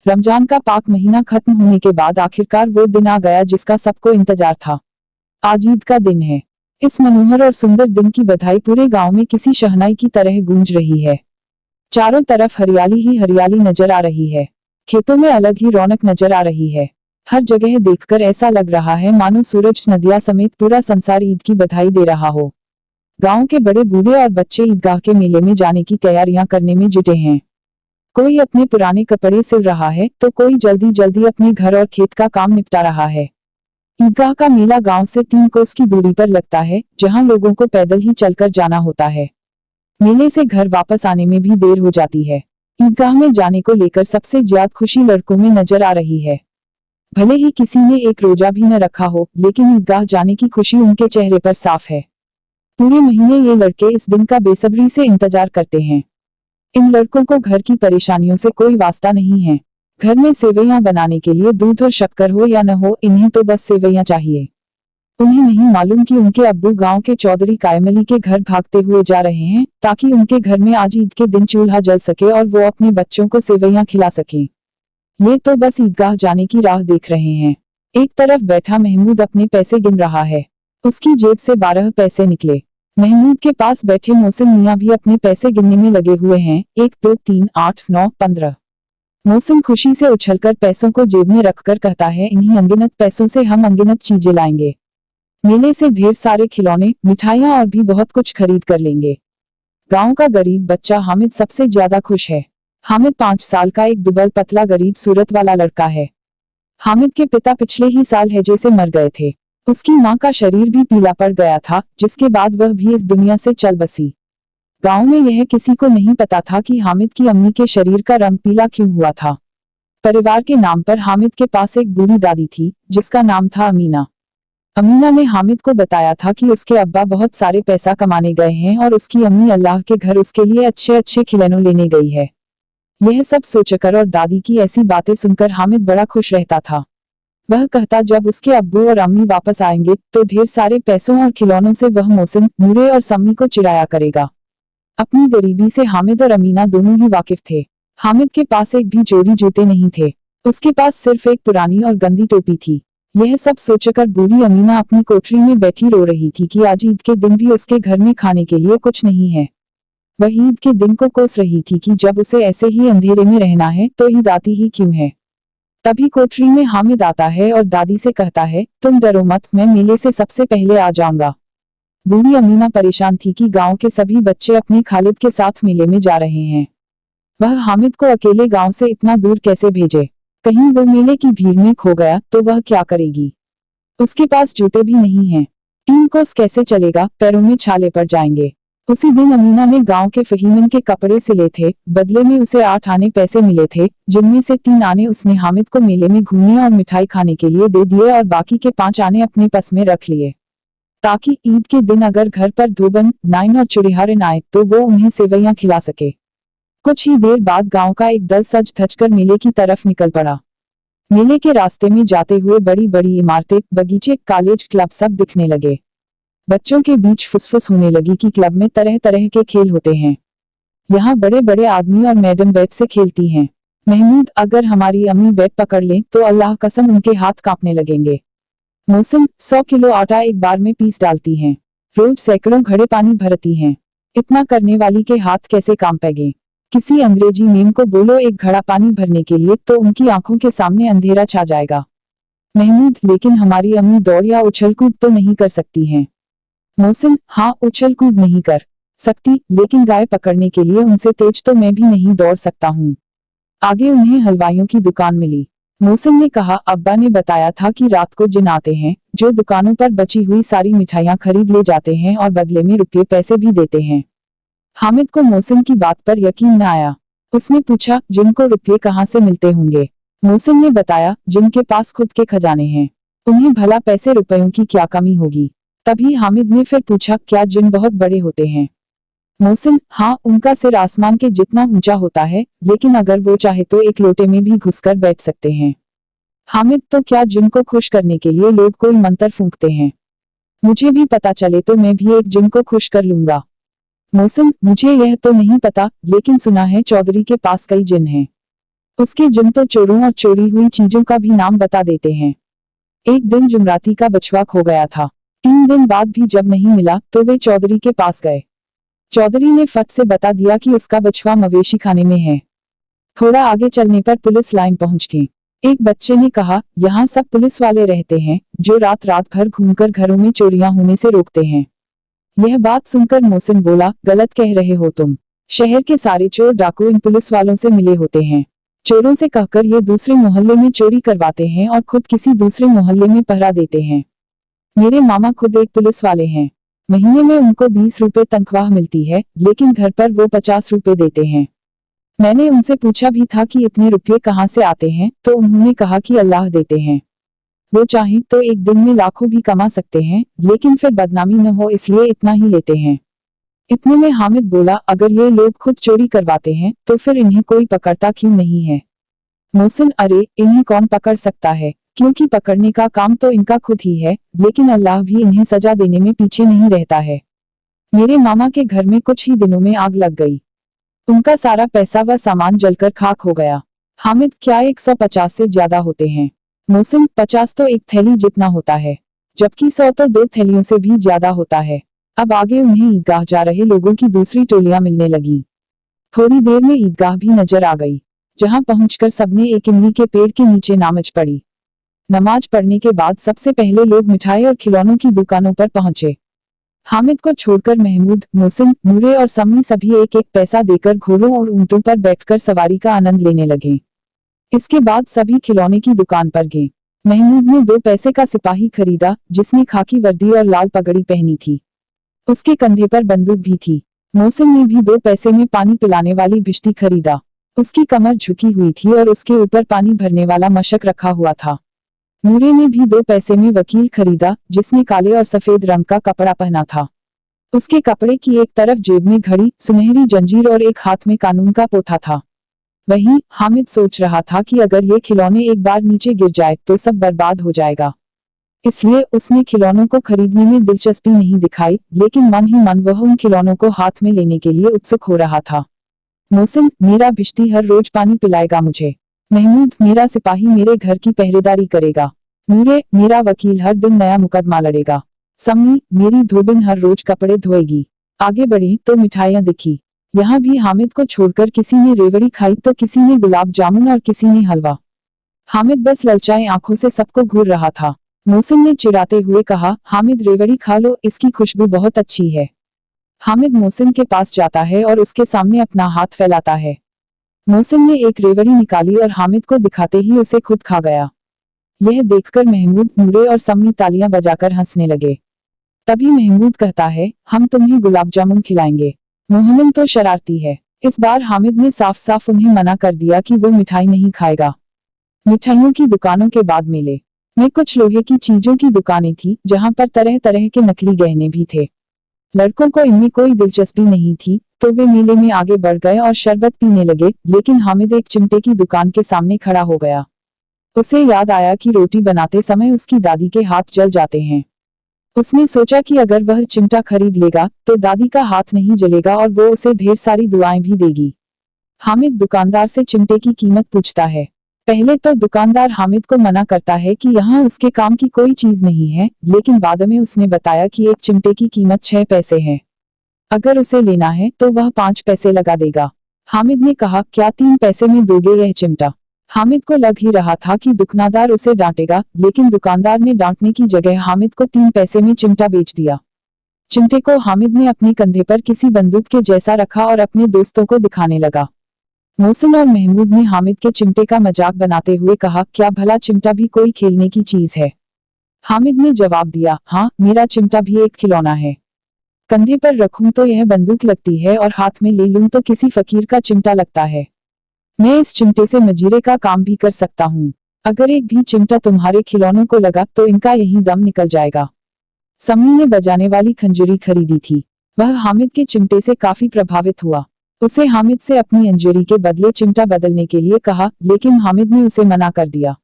रमजान का पाक महीना खत्म होने के बाद आखिरकार वो दिन आ गया जिसका सबको इंतजार था। आज ईद का दिन है। इस मनोहर और सुंदर दिन की बधाई पूरे गांव में किसी शहनाई की तरह गूंज रही है। चारों तरफ हरियाली ही हरियाली नजर आ रही है। खेतों में अलग ही रौनक नजर आ रही है। हर जगह देखकर ऐसा लग रहा है मानो सूरज, नदियां समेत पूरा संसार ईद की बधाई दे रहा हो। गांव के बड़े बूढ़े और बच्चे ईदगाह के मेले में जाने की तैयारियां करने में जुटे हैं। कोई अपने पुराने कपड़े सिल रहा है तो कोई जल्दी जल्दी अपने घर और खेत का काम निपटा रहा है। ईदगाह का मेला गांव से 3 कोस की दूरी पर लगता है, जहां लोगों को पैदल ही चलकर जाना होता है। मेले से घर वापस आने में भी देर हो जाती है। ईदगाह में जाने को लेकर सबसे ज्यादा खुशी लड़कों में नजर आ रही है। भले ही किसी ने एक रोजा भी न रखा हो, लेकिन ईदगाह जाने की खुशी उनके चेहरे पर साफ है। पूरे महीने ये लड़के इस दिन का बेसब्री से इंतजार करते हैं। इन लड़कों को घर की परेशानियों से कोई वास्ता नहीं है। घर में सेवइयां बनाने के लिए दूध और शक्कर हो या न हो, इन्हें तो बस सेवइयां चाहिए। उन्हें नहीं मालूम कि उनके अब्बू गांव के चौधरी कायमली के घर भागते हुए जा रहे हैं, ताकि उनके घर में आज ईद के दिन चूल्हा जल सके और वो अपने बच्चों को सेवइयां खिला सकें। ये तो बस ईदगाह जाने की राह देख रहे हैं। एक तरफ बैठा महमूद अपने पैसे गिन रहा है। उसकी जेब से 12 पैसे निकले। महमूद के पास बैठे मोहसिन मियां भी अपने पैसे गिनने में लगे हुए हैं। 1 2 3 8 9 15। मोहसिन खुशी से उछलकर पैसों को जेब में रखकर कहता है, इन्हीं अनगिनत पैसों से हम अनगिनत चीजें लाएंगे। मेले से ढेर सारे खिलौने, मिठाइयां और भी बहुत कुछ खरीद कर लेंगे। गांव का गरीब बच्चा हामिद सबसे ज्यादा खुश है। हामिद 5 साल का एक दुबल पतला गरीब सूरत वाला लड़का है। हामिद के पिता पिछले ही साल हैजे से मर गए थे। उसकी मां का शरीर भी पीला पड़ गया था, जिसके बाद वह भी इस दुनिया से चल बसी। गांव में यह किसी को नहीं पता था कि हामिद की अम्मी के शरीर का रंग पीला क्यों हुआ था। परिवार के नाम पर हामिद के पास एक बूढ़ी दादी थी, जिसका नाम था अमीना। अमीना ने हामिद को बताया था कि उसके अब्बा बहुत सारे पैसा कमाने गए हैं और उसकी अम्मी अल्लाह के घर उसके लिए अच्छे अच्छे खिलौने लेने गई है। यह सब सोचकर और दादी की ऐसी बातें सुनकर हामिद बड़ा खुश रहता था। वह कहता, जब उसके अब्बू और अम्मी वापस आएंगे तो ढेर सारे पैसों और खिलौनों से वह मोहसिन, नूरे और सम्मी को चिढ़ाया करेगा। अपनी गरीबी से हामिद और अमीना दोनों ही वाकिफ थे। हामिद के पास एक भी जोड़ी जूते नहीं थे। उसके पास सिर्फ एक पुरानी और गंदी टोपी थी। यह सब सोचकर बूढ़ी अमीना अपनी कोठरी में बैठी रो रही थी कि आज ईद के दिन भी उसके घर में खाने के लिए कुछ नहीं है। वह ईद के दिन को कोस रही थी कि जब उसे ऐसे ही अंधेरे में रहना है तो ईद आती ही क्यों है। तभी कोठरी में हामिद आता है और दादी से कहता है, तुम डरो मत, मैं मेले से सबसे पहले आ जाऊंगा। बूढ़ी अमीना परेशान थी कि गांव के सभी बच्चे अपने खालिद के साथ मेले में जा रहे हैं। वह हामिद को अकेले गांव से इतना दूर कैसे भेजे। कहीं वो मेले की भीड़ में खो गया तो वह क्या करेगी। उसके पास जूते भी नहीं हैं। 3 कोस कैसे चलेगा, पैरों में छाले पड़ जाएंगे। उसी दिन अमीना ने गांव के फहीमन के कपड़े सिले थे। बदले में उसे 8 आने पैसे मिले थे, जिनमें से 3 आने उसने हामिद को मेले में घूमने और मिठाई खाने के लिए दे दिए और बाकी के 5 आने अपने पस में रख लिए, ताकि ईद के दिन अगर घर पर धोबन, नाइन और चुड़िहारिन आए तो वो उन्हें सेवइयां खिला सके। कुछ ही देर बाद गांव का एक दल सज धज कर मेले की तरफ निकल पड़ा। मेले के रास्ते में जाते हुए बड़ी बड़ी इमारतें, बगीचे, कॉलेज, क्लब सब दिखने लगे। बच्चों के बीच फुसफुस होने लगी कि क्लब में तरह तरह के खेल होते हैं। यहाँ बड़े बड़े आदमी और मैडम बैट से खेलती हैं। महमूद, अगर हमारी अम्मी बैट पकड़ लें तो अल्लाह कसम उनके हाथ कांपने लगेंगे। मोहसिन, 100 किलो आटा एक बार में पीस डालती हैं। रोज सैकड़ों घड़े पानी भरती हैं। इतना करने वाली के हाथ कैसे कांपेंगे। किसी अंग्रेजी मेम को बोलो एक घड़ा पानी भरने के लिए तो उनकी आंखों के सामने अंधेरा छा जाएगा। महमूद, लेकिन हमारी अम्मी दौड़ या उछल कूद तो नहीं कर सकती हैं। मोहसिन, हाँ, उछल कूद नहीं कर सकती, लेकिन गाय पकड़ने के लिए उनसे तेज तो मैं भी नहीं दौड़ सकता हूँ। आगे उन्हें हलवाइयों की दुकान मिली। मोहसिन ने कहा, अब्बा ने बताया था कि रात को जिन आते हैं, जो दुकानों पर बची हुई सारी मिठाइयां खरीद ले जाते हैं और बदले में रुपये पैसे भी देते हैं। हामिद को मोहसिन की बात पर यकीन न आया। उसने पूछा, जिनको रुपये कहाँ से मिलते होंगे। मोहसिन ने बताया, जिनके पास खुद के खजाने हैं, उन्हें भला पैसे रुपयों की क्या कमी होगी। तभी हामिद ने फिर पूछा, क्या जिन बहुत बड़े होते हैं। मोहसिन, हाँ, उनका सिर आसमान के जितना ऊंचा होता है, लेकिन अगर वो चाहे तो एक लोटे में भी घुसकर बैठ सकते हैं। हामिद, तो क्या जिन को खुश करने के लिए लोग कोई मंत्र फूंकते हैं। मुझे भी पता चले तो मैं भी एक जिन को खुश कर लूंगा। मोहसिन, मुझे यह तो नहीं पता, लेकिन सुना है चौधरी के पास कई जिन हैं। उसके जिन तो चोरों और चोरी हुई चीजों का भी नाम बता देते हैं। एक दिन जुमराती का बछवा खो गया था। 3 दिन बाद भी जब नहीं मिला तो वे चौधरी के पास गए। चौधरी ने फट से बता दिया कि उसका बछवा मवेशी खाने में है। थोड़ा आगे चलने पर पुलिस लाइन पहुंच गई। एक बच्चे ने कहा, यहाँ सब पुलिस वाले रहते हैं जो रात रात भर घूमकर घरों में चोरियां होने से रोकते हैं। यह बात सुनकर मोहसिन बोला, गलत कह रहे हो तुम। शहर के सारे चोर डाकू इन पुलिस वालों से मिले होते हैं। चोरों से कहकर ये दूसरे मोहल्ले में चोरी करवाते हैं और खुद किसी दूसरे मोहल्ले में पहरा देते हैं। मेरे मामा खुद एक पुलिस वाले हैं। महीने में उनको 20 रुपए तनख्वाह मिलती है, लेकिन घर पर वो 50 रुपए देते हैं। मैंने उनसे पूछा भी था कि इतने रुपये कहाँ से आते हैं, तो उन्होंने कहा कि अल्लाह देते हैं। वो चाहें तो एक दिन में लाखों भी कमा सकते हैं, लेकिन फिर बदनामी न हो इसलिए इतना ही लेते हैं। इतने में हामिद बोला, अगर ये लोग खुद चोरी करवाते हैं तो फिर इन्हें कोई पकड़ता क्यों नहीं है? मोहसिन, अरे इन्हें कौन पकड़ सकता है, क्योंकि पकड़ने का काम तो इनका खुद ही है, लेकिन अल्लाह भी इन्हें सजा देने में पीछे नहीं रहता है। मेरे मामा के घर में कुछ ही दिनों में आग लग गई। उनका सारा पैसा व सामान जलकर खाक हो गया। हामिद, क्या 150 से ज्यादा होते हैं? मोहसिन, 50 तो एक थैली जितना होता है, जबकि 100 तो 2 थैलियों से भी ज्यादा होता है। अब आगे उन्हें ईदगाह जा रहे लोगों की दूसरी टोलियां मिलने लगी। थोड़ी देर में ईदगाह भी नजर आ गई, जहां पहुंचकर सबने एक इमली के पेड़ के नीचे नमाज पढ़ी। नमाज पढ़ने के बाद सबसे पहले लोग मिठाई और खिलौनों की दुकानों पर पहुंचे। हामिद को छोड़कर महमूद, मोहसिन, नूरे और सम्मी सभी एक एक पैसा देकर घोड़ों और ऊंटों पर बैठकर सवारी का आनंद लेने लगे। इसके बाद सभी खिलौने की दुकान पर गए। महमूद ने 2 पैसे का सिपाही खरीदा, जिसने खाकी वर्दी और लाल पगड़ी पहनी थी। उसके कंधे पर बंदूक भी थी। मोहसिन ने भी 2 पैसे में पानी पिलाने वाली भिश्ती खरीदा। उसकी कमर झुकी हुई थी और उसके ऊपर पानी भरने वाला मशक रखा हुआ था। नूरे ने भी 2 पैसे में वकील खरीदा, जिसने काले और सफेद रंग का कपड़ा पहना था। उसके कपड़े की एक तरफ जेब में घड़ी, सुनहरी जंजीर और एक हाथ में कानून का पोथा था। वहीं हामिद सोच रहा था कि अगर ये खिलौने एक बार नीचे गिर जाए तो सब बर्बाद हो जाएगा। इसलिए उसने खिलौनों को खरीदने में दिलचस्पी नहीं दिखाई, लेकिन मन ही मन वह उन खिलौनों को हाथ में लेने के लिए उत्सुक हो रहा था। मोहसिन, मेरा भिश्ती हर रोज पानी पिलाएगा मुझे। महमूद, मेरा सिपाही मेरे घर की पहरेदारी करेगा। नूरे, मेरा वकील हर दिन नया मुकदमा लड़ेगा। सम्मी, मेरी धोबिन हर रोज कपड़े धोएगी। आगे बढ़ी तो मिठाइयां दिखी। यहाँ भी हामिद को छोड़कर किसी ने रेवड़ी खाई तो किसी ने गुलाब जामुन और किसी ने हलवा। हामिद बस ललचाए आंखों से सबको घूर रहा था। मोहसिन ने चिढ़ाते हुए कहा, हामिद रेवड़ी खा लो, इसकी खुशबू बहुत अच्छी है। हामिद मोहसिन के पास जाता है और उसके सामने अपना हाथ फैलाता है। मोहसिन ने एक रेवड़ी निकाली और हामिद को दिखाते ही उसे खुद खा गया। यह देखकर महमूद, नूरे और सम्मी तालियां बजाकर हंसने लगे। तभी महमूद कहता है, हम तुम्हें गुलाब जामुन खिलाएंगे। मोहम्मद तो शरारती है। इस बार हामिद ने साफ साफ उन्हें मना कर दिया कि वो मिठाई नहीं खाएगा। मिठाइयों की दुकानों के बाद मेले में कुछ लोहे की चीजों की दुकानें थी, जहां पर तरह तरह के नकली गहने भी थे। लड़कों को इनमें कोई दिलचस्पी नहीं थी, तो वे मेले में आगे बढ़ गए और शरबत पीने लगे, लेकिन हामिद एक चिमटे की दुकान के सामने खड़ा हो गया। उसे याद आया कि रोटी बनाते समय उसकी दादी के हाथ जल जाते हैं। उसने सोचा कि अगर वह चिमटा खरीद लेगा तो दादी का हाथ नहीं जलेगा और वो उसे ढेर सारी दुआएं भी देगी। हामिद दुकानदार से चिमटे की कीमत पूछता है। पहले तो दुकानदार हामिद को मना करता है कि यहाँ उसके काम की कोई चीज नहीं है, लेकिन बाद में उसने बताया कि एक चिमटे की कीमत 6 पैसे है। अगर उसे लेना है तो वह 5 पैसे लगा देगा। हामिद ने कहा, क्या 3 पैसे में दोगे यह चिमटा? हामिद को लग ही रहा था कि दुकानदार उसे डांटेगा, लेकिन दुकानदार ने डांटने की जगह हामिद को 3 पैसे में चिमटा बेच दिया। चिमटे को हामिद ने अपने कंधे पर किसी बंदूक के जैसा रखा और अपने दोस्तों को दिखाने लगा। मोहसिन और महमूद ने हामिद के चिमटे का मजाक बनाते हुए कहा, क्या भला चिमटा भी कोई खेलने की चीज है? हामिद ने जवाब दिया, हाँ, मेरा चिमटा भी एक खिलौना है। कंधे पर रखूं तो यह बंदूक लगती है और हाथ में ले लूं तो किसी फकीर का चिमटा लगता है। मैं इस चिमटे से मजीरे का काम भी कर सकता हूँ। अगर एक भी चिमटा तुम्हारे खिलौनों को लगा तो इनका यही दम निकल जाएगा। सम्मी ने बजाने वाली खंजरी खरीदी थी। वह हामिद के चिमटे से काफी प्रभावित हुआ। उसे हामिद से अपनी अंजरी के बदले चिमटा बदलने के लिए कहा, लेकिन हामिद ने उसे मना कर दिया।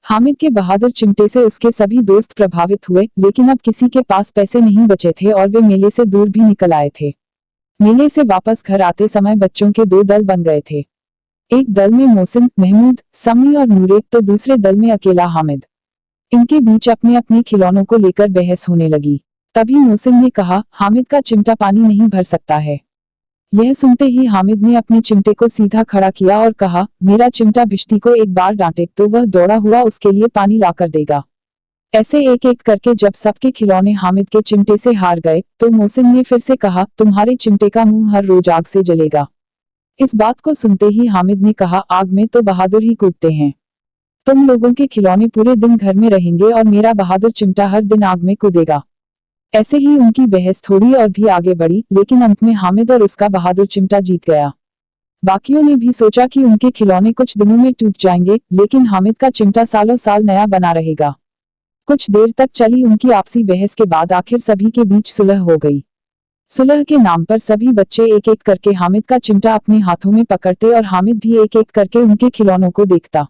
हामिद के बहादुर चिमटे से उसके सभी दोस्त प्रभावित हुए, लेकिन अब किसी के पास पैसे नहीं बचे थे और वे मेले से दूर भी निकल आए थे। मेले से वापस घर आते समय बच्चों के 2 दल बन गए थे। एक दल में मोहसिन, महमूद, समी और नूरे, तो दूसरे दल में अकेला हामिद। इनके बीच अपने अपने खिलौनों को लेकर बहस होने लगी। तभी मोहसिन ने कहा, हामिद का चिमटा पानी नहीं भर सकता है। यह सुनते ही हामिद ने अपने चिमटे को सीधा खड़ा किया और कहा, मेरा चिमटा भिश्ती को एक बार डांटे तो वह दौड़ा हुआ उसके लिए पानी लाकर देगा। ऐसे एक एक करके जब सबके खिलौने हामिद के चिमटे से हार गए तो मोहसिन ने फिर से कहा, तुम्हारे चिमटे का मुंह हर रोज आग से जलेगा। इस बात को सुनते ही हामिद ने कहा, आग में तो बहादुर ही कूदते हैं। तुम लोगों के खिलौने पूरे दिन घर में रहेंगे और मेरा बहादुर चिमटा हर दिन आग में कूदेगा। ऐसे ही उनकी बहस थोड़ी और भी आगे बढ़ी, लेकिन अंत में हामिद और उसका बहादुर चिमटा जीत गया। बाकियों ने भी सोचा कि उनके खिलौने कुछ दिनों में टूट जाएंगे, लेकिन हामिद का चिमटा सालों साल नया बना रहेगा। कुछ देर तक चली उनकी आपसी बहस के बाद आखिर सभी के बीच सुलह हो गई। सुलह के नाम पर सभी बच्चे एक एक करके हामिद का चिमटा अपने हाथों में पकड़ते और हामिद भी एक एक करके उनके खिलौनों को देखता।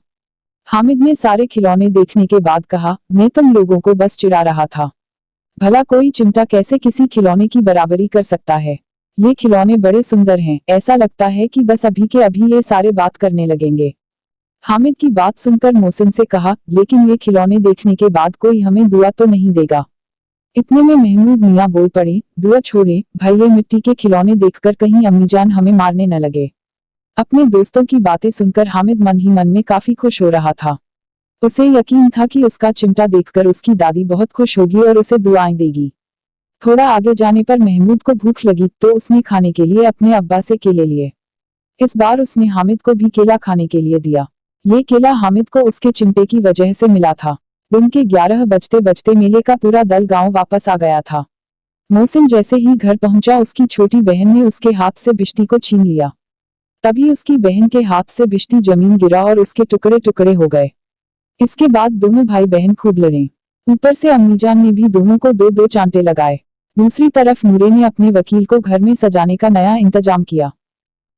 हामिद ने सारे खिलौने देखने के बाद कहा, मैं तुम लोगों को बस चिढ़ा रहा था। भला कोई चिमटा कैसे किसी खिलौने की बराबरी कर सकता है। ये खिलौने बड़े सुंदर हैं, ऐसा लगता है कि बस अभी के अभी ये सारे बात करने लगेंगे। हामिद की बात सुनकर मोहसिन से कहा, लेकिन ये खिलौने देखने के बाद कोई हमें दुआ तो नहीं देगा। इतने में महमूद मियाँ बोल पड़े, दुआ छोड़े भाई, ये मिट्टी के खिलौने देखकर कहीं अम्मीजान हमें मारने न लगे। अपने दोस्तों की बातें सुनकर हामिद मन ही मन में काफी खुश हो रहा था। उसे यकीन था कि उसका चिमटा देखकर उसकी दादी बहुत खुश होगी और उसे दुआएं देगी। थोड़ा आगे जाने पर महमूद को भूख लगी तो उसने खाने के लिए अपने अब्बा से केले लिए। इस बार उसने हामिद को भी केला खाने के लिए दिया। ये केला हामिद को उसके चिमटे की वजह से मिला था। दिन के 11 बजते बजते मेले का पूरा दल गांव वापस आ गया था। मोहसिन जैसे ही घर पहुंचा उसकी छोटी बहन ने उसके हाथ से भिश्ती को छीन लिया। तभी उसकी बहन के हाथ से भिश्ती जमीन गिरा और उसके टुकड़े टुकड़े हो गए। इसके बाद दोनों भाई बहन खूब लड़े। ऊपर से अम्मीजान ने भी दोनों को दो दो चांटे लगाए। दूसरी तरफ नूरे ने अपने वकील को घर में सजाने का नया इंतजाम किया।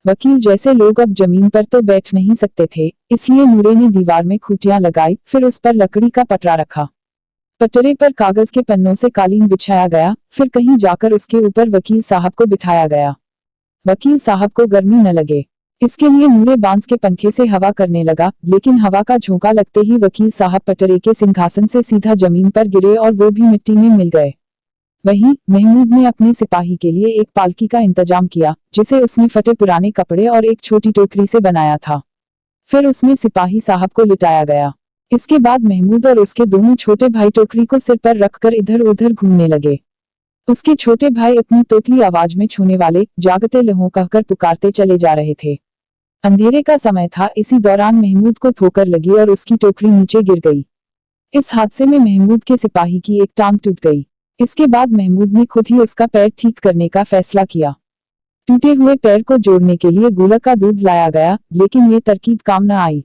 वकील जैसे लोग अब जमीन पर तो बैठ नहीं सकते थे, इसलिए नूरे ने दीवार में खूंटियां लगाई, फिर उस पर लकड़ी का पटरा रखा। पटरे पर कागज के पन्नों से कालीन बिछाया गया, फिर कहीं जाकर उसके ऊपर वकील साहब को बिठाया गया। वकील साहब को गर्मी न लगे, इसके लिए नूरे बांस के पंखे से हवा करने लगा, लेकिन हवा का झोंका लगते ही वकील साहब पटरे के सिंहासन से सीधा जमीन पर गिरे और वो भी मिट्टी में मिल गए। वहीं महमूद ने अपने सिपाही के लिए एक पालकी का इंतजाम किया, जिसे उसने फटे पुराने कपड़े और एक छोटी टोकरी से बनाया था। फिर उसमें सिपाही साहब को लिटाया गया। इसके बाद महमूद और उसके दोनों छोटे भाई टोकरी को सिर पर रखकर इधर उधर घूमने लगे। उसके छोटे भाई अपनी तोतली आवाज में छूने वाले जागते लहों कहकर पुकारते चले जा रहे थे। अंधेरे का समय था, इसी दौरान महमूद को ठोकर लगी और उसकी टोकरी नीचे गिर गई। इस हादसे में महमूद के सिपाही की एक टांग टूट गई। इसके बाद महमूद ने खुद ही उसका पैर ठीक करने का फैसला किया। टूटे हुए पैर को जोड़ने के लिए गुलक का दूध लाया गया, लेकिन ये तरकीब काम न आई।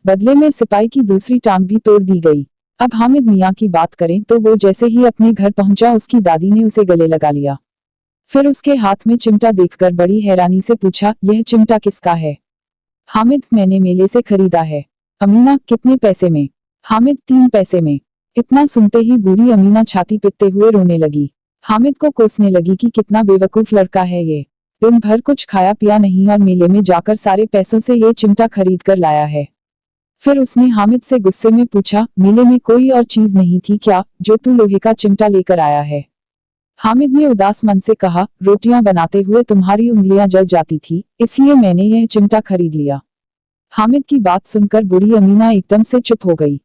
बदले में सिपाही की दूसरी टांग भी तोड़ दी गई। अब हामिद मियाँ की बात करें तो वो जैसे ही अपने घर पहुंचा उसकी दादी ने उसे गले लगा लिया। फिर उसके हाथ में चिमटा देखकर बड़ी हैरानी से पूछा, यह चिमटा किसका है? हामिद, मैंने मेले से खरीदा है। अमीना, कितने पैसे में? हामिद, 3 पैसे में। इतना सुनते ही बूढ़ी अमीना छाती पीटते हुए रोने लगी। हामिद को कोसने लगी कि कितना बेवकूफ लड़का है ये। दिन भर कुछ खाया पिया नहीं और मेले में जाकर सारे पैसों से ये चिमटा खरीद कर लाया है। फिर उसने हामिद से गुस्से में पूछा, मेले में कोई और चीज नहीं थी क्या जो तू लोहे का चिमटा लेकर आया है? हामिद ने उदास मन से कहा, रोटियां बनाते हुए तुम्हारी उंगलियां जल जाती थी, इसलिए मैंने यह चिमटा खरीद लिया। हामिद की बात सुनकर बूढ़ी अमीना एकदम से चुप हो गई।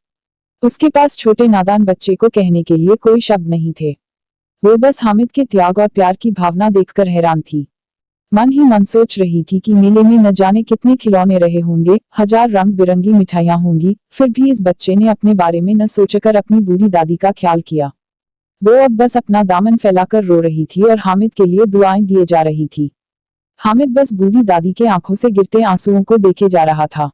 उसके पास छोटे नादान बच्चे को कहने के लिए कोई शब्द नहीं थे। वो बस हामिद के त्याग और प्यार की भावना देखकर हैरान थी। मन ही मन सोच रही थी कि मेले में न जाने कितने खिलौने रहे होंगे, 1000 रंग बिरंगी मिठाइयां होंगी, फिर भी इस बच्चे ने अपने बारे में न सोचकर अपनी बूढ़ी दादी का ख्याल किया। वो अब बस अपना दामन फैलाकर रो रही थी और हामिद के लिए दुआएं दिए जा रही थी। हामिद बस बूढ़ी दादी के आंखों से गिरते आंसुओं को देखे जा रहा था।